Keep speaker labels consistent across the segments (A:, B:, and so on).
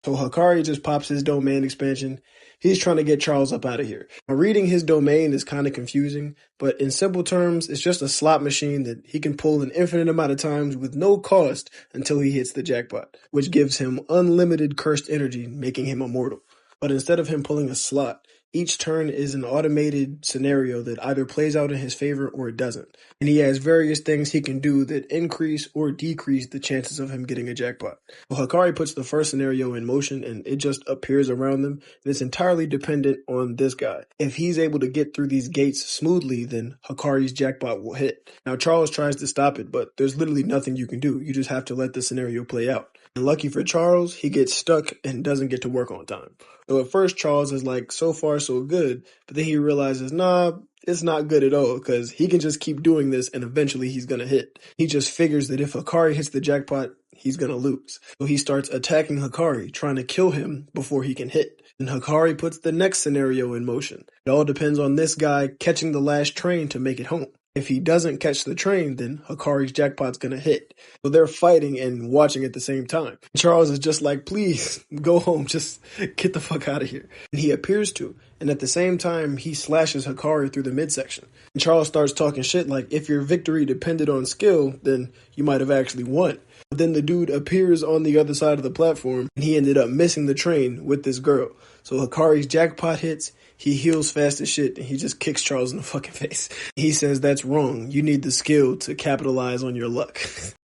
A: So Hikari just pops his domain expansion. He's trying to get Charles up out of here. Now, reading his domain is kind of confusing, but in simple terms, it's just a slot machine that he can pull an infinite amount of times with no cost until he hits the jackpot, which gives him unlimited cursed energy, making him immortal. But instead of him pulling a slot, each turn is an automated scenario that either plays out in his favor or it doesn't. And he has various things he can do that increase or decrease the chances of him getting a jackpot. Well, Hikari puts the first scenario in motion and it just appears around them. And it's entirely dependent on this guy. If he's able to get through these gates smoothly, then Hikari's jackpot will hit. Now, Charles tries to stop it, but there's literally nothing you can do. You just have to let the scenario play out. And lucky for Charles, he gets stuck and doesn't get to work on time. So at first, Charles is like, so far so good, but then he realizes, nah, it's not good at all, because he can just keep doing this and eventually he's going to hit. He just figures that if Hikari hits the jackpot, he's going to lose. So he starts attacking Hikari, trying to kill him before he can hit. And Hikari puts the next scenario in motion. It all depends on this guy catching the last train to make it home. If he doesn't catch the train, then Hikari's jackpot's gonna hit. So they're fighting and watching at the same time. Charles is just like, please, go home, just get the fuck out of here. And he appears to. And at the same time, he slashes Hikari through the midsection. And Charles starts talking shit like, if your victory depended on skill, then you might have actually won. But then the dude appears on the other side of the platform, and he ended up missing the train with this girl. So Hikari's jackpot hits, he heals fast as shit, and he just kicks Charles in the fucking face. He says that's wrong. You need the skill to capitalize on your luck.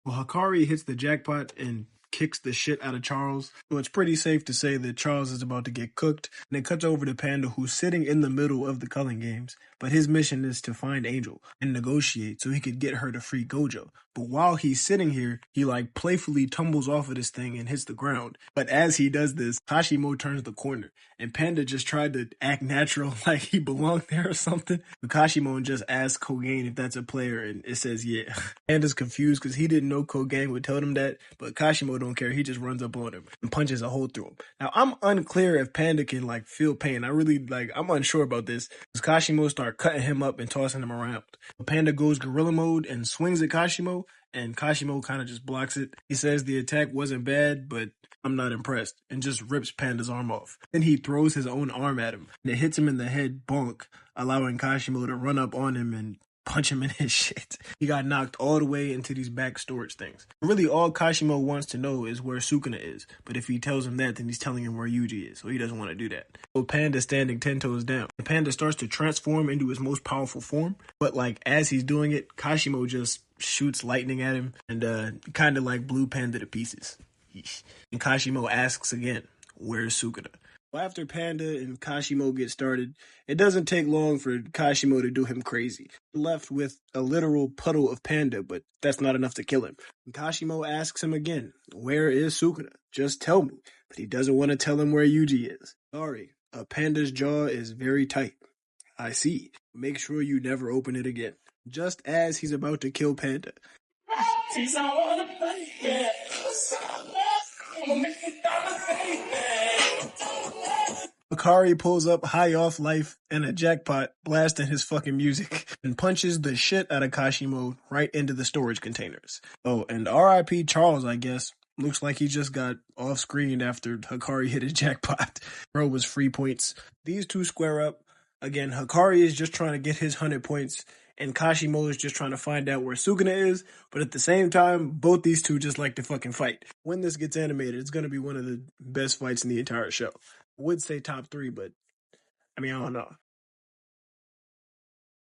A: Well, Hikari hits the jackpot and kicks the shit out of Charles. So it's pretty safe to say that Charles is about to get cooked. And it cuts over to Panda, who's sitting in the middle of the culling games. But his mission is to find Angel and negotiate so he could get her to free Gojo. But while he's sitting here, he like playfully tumbles off of this thing and hits the ground. But as he does this, Kashimo turns the corner. And Panda just tried to act natural like he belonged there or something. But Kashimo just asks Kogain if that's a player, and it says yeah. Panda's confused because he didn't know Kogain would tell him that, but Kashimo don't care. He just runs up on him and punches a hole through him. Now, I'm unclear if Panda can like feel pain. I'm unsure about this. Because Kashimo start cutting him up and tossing him around. But Panda goes gorilla mode and swings at Kashimo, and Kashimo kind of just blocks it. He says the attack wasn't bad, but I'm not impressed, and just rips Panda's arm off. Then he throws his own arm at him, and it hits him in the head bonk, allowing Kashimo to run up on him and punch him in his shit. He got knocked all the way into these back storage things. Really, all Kashimo wants to know is where Sukuna is, but if he tells him that, then he's telling him where Yuji is, so he doesn't want to do that. So Panda's standing 10 toes down. The Panda starts to transform into his most powerful form, but like as he's doing it, Kashimo just shoots lightning at him and kind of like blew Panda to pieces. And Kashimo asks again, where's Sukuna? Well, after Panda and Kashimo get started, it doesn't take long for Kashimo to do him crazy. Left with a literal puddle of Panda, but that's not enough to kill him. And Kashimo asks him again, where is Sukuna? Just tell me. But he doesn't want to tell him where Yuji is. Sorry, a panda's jaw is very tight. I see. Make sure you never open it again. Just as he's about to kill Panda. Hikari pulls up High Off Life and a jackpot, blasting his fucking music, and punches the shit out of Kashimo right into the storage containers. Oh, and R.I.P. Charles, I guess. Looks like he just got off screen after Hikari hit his jackpot. Bro was free points. These two square up. Again, Hikari is just trying to get his 100 points, and Kashimo is just trying to find out where Sukuna is, but at the same time, both these two just like to fucking fight. When this gets animated, it's going to be one of the best fights in the entire show. I would say top 3, but I don't know.